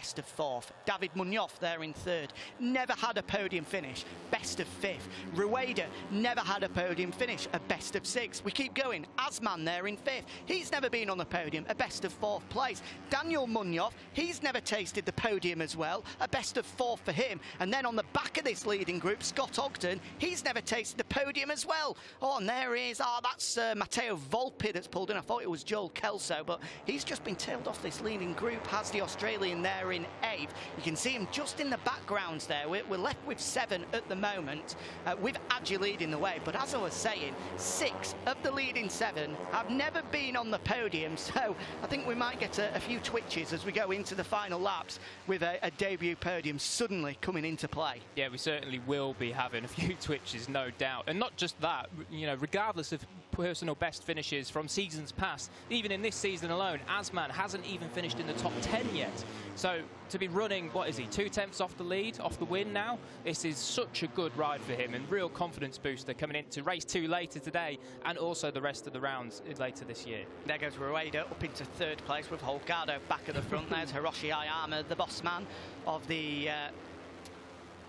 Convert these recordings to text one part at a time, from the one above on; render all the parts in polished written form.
best of 4th. David Munoz there in 3rd, never had a podium finish, best of 5th. Rueda never had a podium finish, a best of 6th. We keep going. Asman there in 5th, he's never been on the podium, a best of 4th place. Daniel Munoz, he's never tasted the podium as well, a best of 4th for him. And then on the back of this leading group, Scott Ogden, he's never tasted the podium as well. Oh, and there he is. Oh, that's Matteo Volpi that's pulled in. I thought it was Joel Kelso, but he's just been tailed off this leading group, has the Australian there in 8th. You can see him just in the backgrounds there. We're left with 7 at the moment, with Aji leading the way. But as I was saying, 6 of the leading 7 have never been on the podium, so I think we might get a few twitches as we go into the final laps with a debut podium suddenly coming into play. Yeah, we certainly will be having a few twitches, no doubt. And not just that, you know, regardless of personal best finishes from seasons past, even in this season alone, Asman hasn't even finished in the top 10 yet. So to be running, what is he, 2/10 off the lead, off the win now, this is such a good ride for him and real confidence booster coming into race 2 later today and also the rest of the rounds later this year. There goes Rueda up into 3rd place with Holgado back at the front. There's Hiroshi Ayama, the boss man of the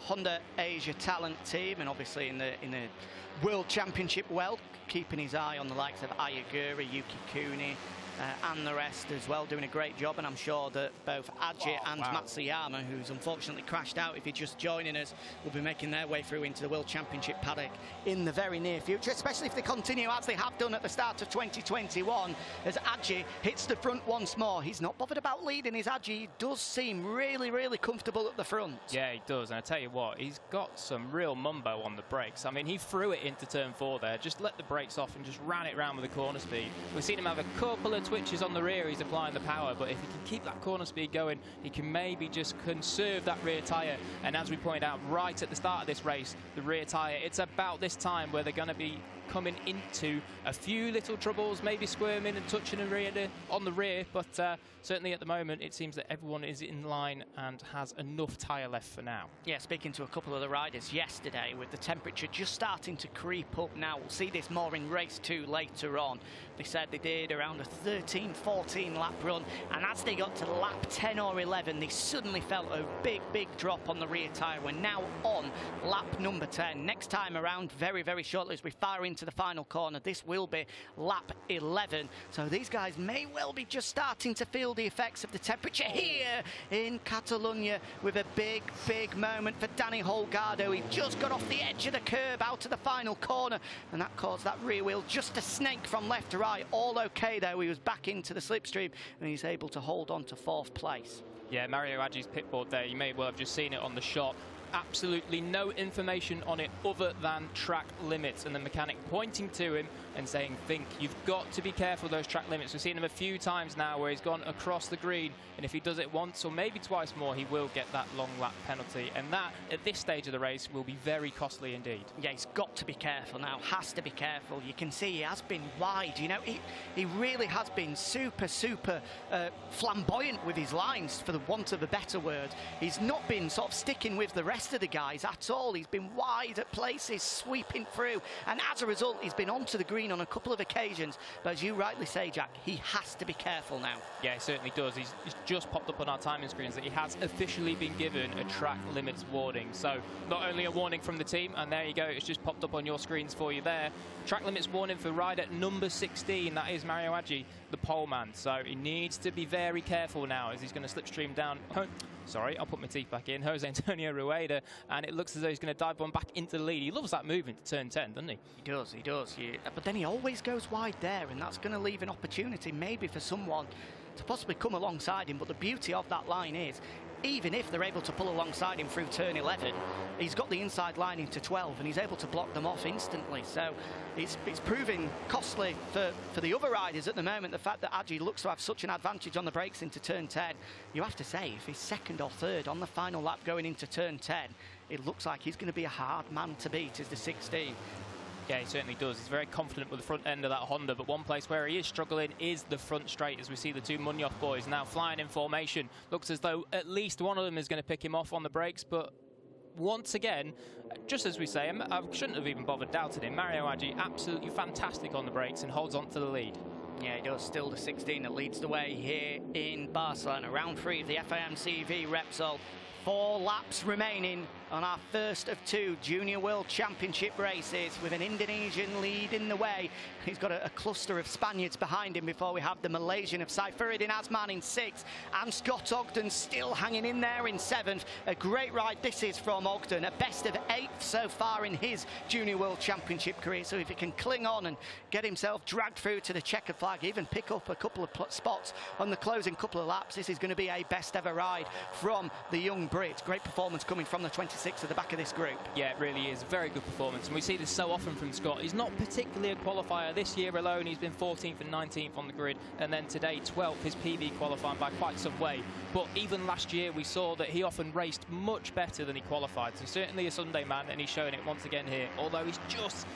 Honda Asia Talent team, and obviously in the World Championship, well, keeping his eye on the likes of Ayagura, Yuki Kuni, and the rest as well, doing a great job. And I'm sure that both Aji and Matsuyama, who's unfortunately crashed out if he's just joining us, will be making their way through into the World Championship paddock in the very near future, especially if they continue as they have done at the start of 2021, as Aji hits the front once more. He's not bothered about leading, his Aji. He does seem really, really comfortable at the front. Yeah, he does, and I tell you what, he's got some real mumbo on the brakes. I mean, he threw it into turn 4 there, just let the brakes off and just ran it round with the corner speed. We've seen him have a couple of twitches on the rear, he's applying the power, but if he can keep that corner speed going, he can maybe just conserve that rear tyre. And as we pointed out right at the start of this race, the rear tyre, it's about this time where they're going to be coming into a few little troubles, maybe squirming and touching on the rear, but certainly at the moment it seems that everyone is in line and has enough tyre left for now. Yeah, speaking to a couple of the riders yesterday, with the temperature just starting to creep up now, we'll see this more in race 2 later on. They said they did around a 13-14 lap run, and as they got to lap 10 or 11, they suddenly felt a big drop on the rear tyre. We're now on lap number 10. Next time around, very, very shortly, as we fire into the final corner, this will be lap 11. So these guys may well be just starting to feel the effects of the temperature here in Catalunya, with a big moment for Danny Holgado. He just got off the edge of the curb out to the final corner, and that caused that rear wheel just to snake from left to right. All okay though, he was back into the slipstream and he's able to hold on to 4th place. Yeah, Mario Aji's pitboard there, you may well have just seen it on the shot. Absolutely no information on it other than track limits, and the mechanic pointing to him and saying, think, you've got to be careful of those track limits. We've seen him a few times now where he's gone across the green, and if he does it once or maybe twice more, he will get that long lap penalty, and that at this stage of the race will be very costly indeed. Yeah, he's got to be careful now, has to be careful. You can see he has been wide, you know, he really has been super flamboyant with his lines, for the want of a better word. He's not been sort of sticking with the rest of the guys at all. He's been wide at places, sweeping through, and as a result he's been onto the green on a couple of occasions. But as you rightly say, Jack, he has to be careful now. Yeah, he certainly does. He's just popped up on our timing screens that he has officially been given a track limits warning. So not only a warning from the team, and there you go, it's just popped up on your screens for you there. Track limits warning for rider number 16, that is Mario Aji, the pole man. So he needs to be very careful now as he's going to slipstream down. Sorry, I'll put my teeth back in. Jose Antonio Rueda, and it looks as though he's going to dive one back into the lead. He loves that move into turn 10, doesn't he? He does, he does. But then he always goes wide there, and that's going to leave an opportunity maybe for someone to possibly come alongside him. But the beauty of that line is, even if they're able to pull alongside him through turn 11, he's got the inside line into 12 and he's able to block them off instantly. So it's proving costly for the other riders at the moment, the fact that Aji looks to have such an advantage on the brakes into turn 10. You have to say, if he's 2nd or 3rd on the final lap going into turn 10, it looks like he's going to be a hard man to beat as the 16. Yeah, he certainly does. He's very confident with the front end of that Honda, but one place where he is struggling is the front straight, as we see the two Munoz boys now flying in formation. Looks as though at least one of them is going to pick him off on the brakes, but once again, just as we say, I shouldn't have even bothered doubting him. Mario Aji absolutely fantastic on the brakes and holds on to the lead. Yeah, he does. Still the 16 that leads the way here in Barcelona. Round 3 of the FIM CEV Repsol. 4 laps remaining on our first of 2 Junior World Championship races, with an Indonesian leading the way. He's got a cluster of Spaniards behind him before we have the Malaysian of Saifuddin Azman in 6th, and Scott Ogden still hanging in there in 7th. A great ride this is from Ogden, a best of 8th so far in his Junior World Championship career. So if he can cling on and get himself dragged through to the checkered flag, even pick up a couple of spots on the closing couple of laps, this is going to be a best ever ride from the young Brit. Great performance coming from the 26 at the back of this group. Yeah, it really is. Very good performance. And we see this so often from Scott. He's not particularly a qualifier. This year alone, he's been 14th and 19th on the grid. And then today, 12th, his PB qualifying by quite some way. But even last year, we saw that he often raced much better than he qualified. So certainly a Sunday man, and he's showing it once again here. Although he's just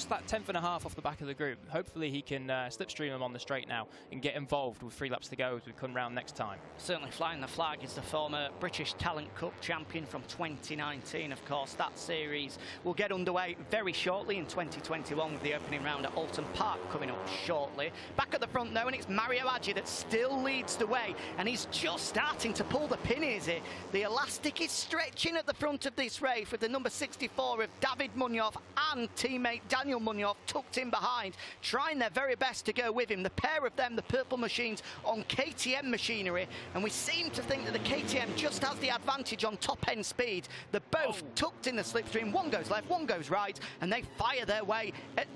that 10th and a half off the back of the group. Hopefully he can slipstream him on the straight now and get involved with 3 laps to go as we come round next time. Certainly flying the flag is the former British Talent Cup champion from 2019. Of course, that series will get underway very shortly in 2021 with the opening round at Alton Park coming up shortly. Back at the front though, and it's Mario Aji that still leads the way, and he's just starting to pull the pin, is it? The elastic is stretching at the front of this race, with the number 64 of David Munoz and teammate Daniel Munoz tucked in behind, trying their very best to go with him. The pair of them, the purple machines on KTM machinery, and we seem to think that the KTM just has the advantage on top end speed. They're both tucked in the slipstream. One goes left, one goes right, and they fire their way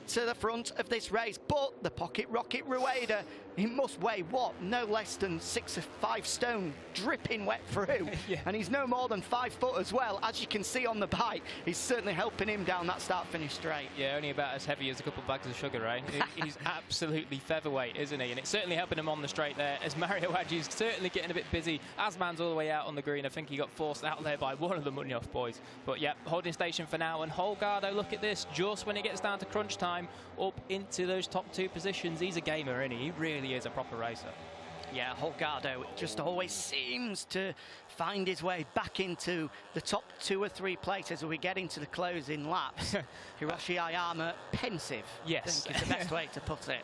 to the front of this race. But the pocket rocket Rueda, he must weigh what? No less than 6 or 5 stone, dripping wet through. Yeah. And he's no more than 5 foot as well. As you can see on the bike, he's certainly helping him down that start-finish straight. Yeah, only about as heavy as a couple of bags of sugar, right? He's absolutely featherweight, isn't he? And it's certainly helping him on the straight there, as Mario Aji's certainly getting a bit busy. Azman's all the way out on the green. I think he got forced out there by one of the Munoz boys. But yeah, holding station for now. And Holgado, look at this, just when it gets down to crunch time, up into those top 2 positions. He's a gamer, isn't he? He really is a proper racer. Yeah, Holgado just always seems to find his way back into the top 2 or 3 places as we get into the closing laps. Hiroshi Ayama, pensive, yes, I think is the best way to put it.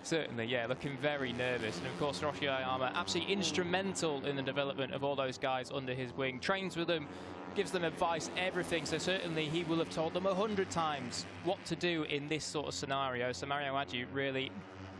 Certainly, yeah, looking very nervous. And of course, Hiroshi Ayama, absolutely instrumental in the development of all those guys under his wing. Trains with them, gives them advice, everything. So certainly he will have told them 100 times what to do in this sort of scenario. So Mario Aji really,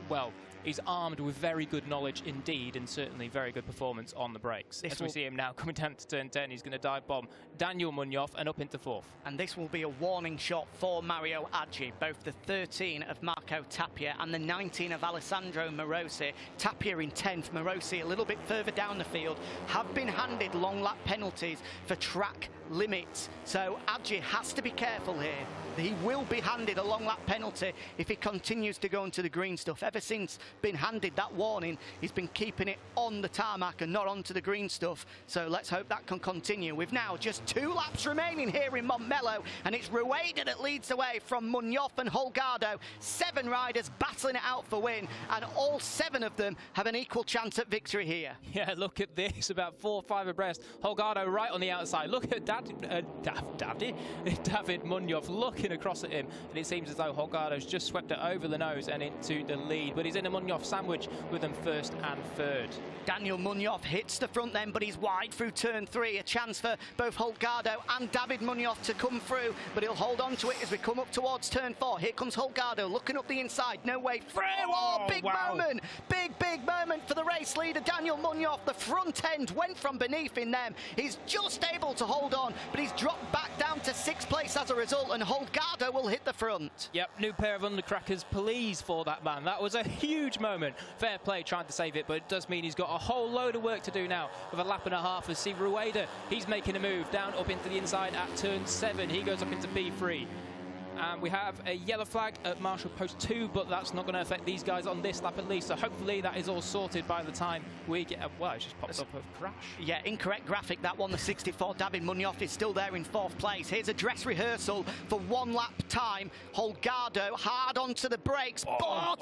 well, he's armed with very good knowledge indeed, and certainly very good performance on the brakes. As we see him now coming down to turn 10, he's going to dive bomb Daniel Munoz and up into 4th. And this will be a warning shot for Mario Aji, both the 13 of Marco Tapia and the 19 of Alessandro Morosi. Tapia in 10th, Morosi a little bit further down the field, have been handed long lap penalties for track limits. So Aji has to be careful here. He will be handed a long lap penalty if he continues to go into the green stuff. Ever since been handed that warning, he's been keeping it on the tarmac and not onto the green stuff. So let's hope that can continue. With now just 2 laps remaining here in Montmello, and it's Rueda that leads the way from Munoz and Holgado. 7 riders battling it out for win, and all 7 of them have an equal chance at victory here. Yeah, look at this, about 4 or 5 abreast. Holgado right on the outside. Look at David Munoz looking across at him, and it seems as though Holgado's just swept it over the nose and into the lead, but he's in a Munoz sandwich with them 1st and 3rd. Daniel Munoz hits the front then, but he's wide through turn 3. A chance for both Holgado and David Munoz to come through, but he'll hold on to it as we come up towards turn 4. Here comes Holgado looking up the inside. No way through. Oh, big moment. Big moment for the race leader, Daniel Munoz. The front end went from beneath in them. He's just able to hold on, but he's dropped back down to 6th place as a result, and Holgado will hit the front. Yep, new pair of undercrackers, please, for that man. That was a huge moment. Fair play trying to save it, but it does mean he's got a whole load of work to do now with a lap and a half. As see Rueda, he's making a move down up into the inside at turn 7. He goes up into P3. And we have a yellow flag at Marshall Post 2, but that's not going to affect these guys on this lap at least. So hopefully that is all sorted by the time we get... well, it just popped up a crash. Yeah, incorrect graphic, that one. The 64, David Munoz, is still there in 4th place. Here's a dress rehearsal for 1 lap time. Holgado hard onto the brakes, but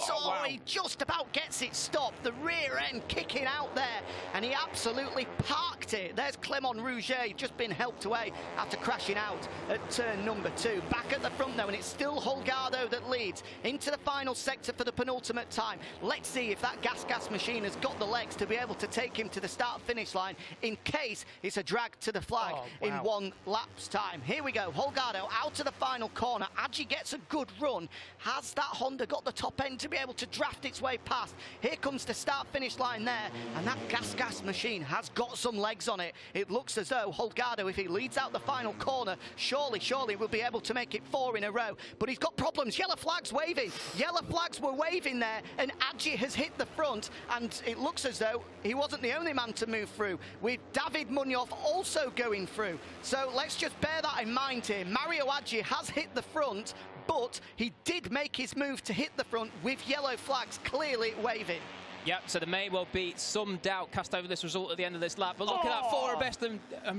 he just about gets it stopped. The rear end kicking out there, and he absolutely parked it. There's Clement Rouget, just been helped away after crashing out at turn number 2. Back at the front though, and it's still Holgado that leads into the final sector for the penultimate time. Let's see if that gas machine has got the legs to be able to take him to the start-finish line in case it's a drag to the flag in 1 lap's time. Here we go, Holgado out to the final corner. Aji gets a good run. Has that Honda got the top end to be able to draft its way past? Here comes the start-finish line there, and that gas machine has got some legs on it. It looks as though Holgado, if he leads out the final corner, surely will be able to make it 4 in a row. But he's got problems. Yellow flags waving. Yellow flags were waving there, and Aji has hit the front, and it looks as though he wasn't the only man to move through, with David Munoz also going through. So let's just bear that in mind here. Mario Aji has hit the front, but he did make his move to hit the front with yellow flags clearly waving. Yep, so there may well be some doubt cast over this result at the end of this lap, but look at that, 4 abreast, and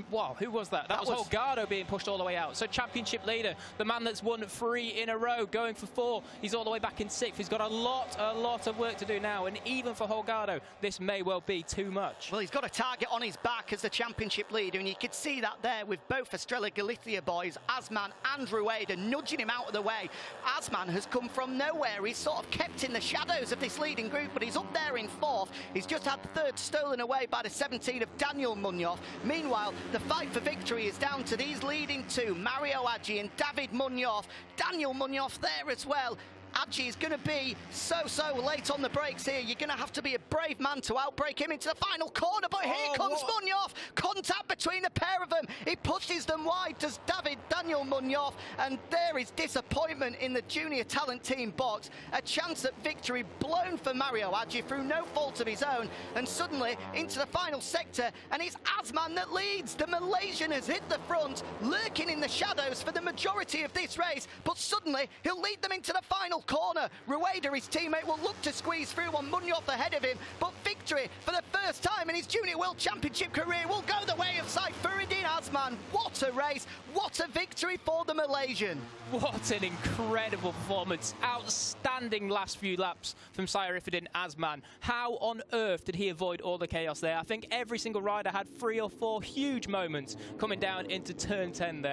wow, who was that? That was Holgado being pushed all the way out. So championship leader, the man that's won 3 in a row, going for 4, he's all the way back in 6th. He's got a lot of work to do now, and even for Holgado, this may well be too much. Well, he's got a target on his back as the championship leader, and you could see that there with both Estrella Galicia boys, Asman and Rueda, nudging him out of the way. Asman has come from nowhere. He's sort of kept in the shadows of this leading group, but he's up there in 4th. He's just had the 3rd stolen away by the 17 of Daniel Munoz. Meanwhile, the fight for victory is down to these leading 2, Mario Aji and David Munoz. Daniel Munoz there as well. Aji is going to be so late on the brakes here. You're going to have to be a brave man to outbrake him into the final corner. But here comes Munoz. Contact between the pair of them. He pushes them wide, does Daniel Munoz. And there is disappointment in the junior talent team box. A chance at victory blown for Mario Aji through no fault of his own. And suddenly into the final sector. And it's Asman that leads. The Malaysian has hit the front, lurking in the shadows for the majority of this race. But suddenly he'll lead them into the final corner. Rueda, his teammate, will look to squeeze through on Munoz ahead of him, but victory for the first time in his Junior World Championship career will go the way of Saifuddin Asman. What a race, what a victory for the Malaysian. What an incredible performance. Outstanding last few laps from Saifuddin Asman. How on earth did he avoid all the chaos there? I think every single rider had 3 or 4 huge moments coming down into turn 10 there.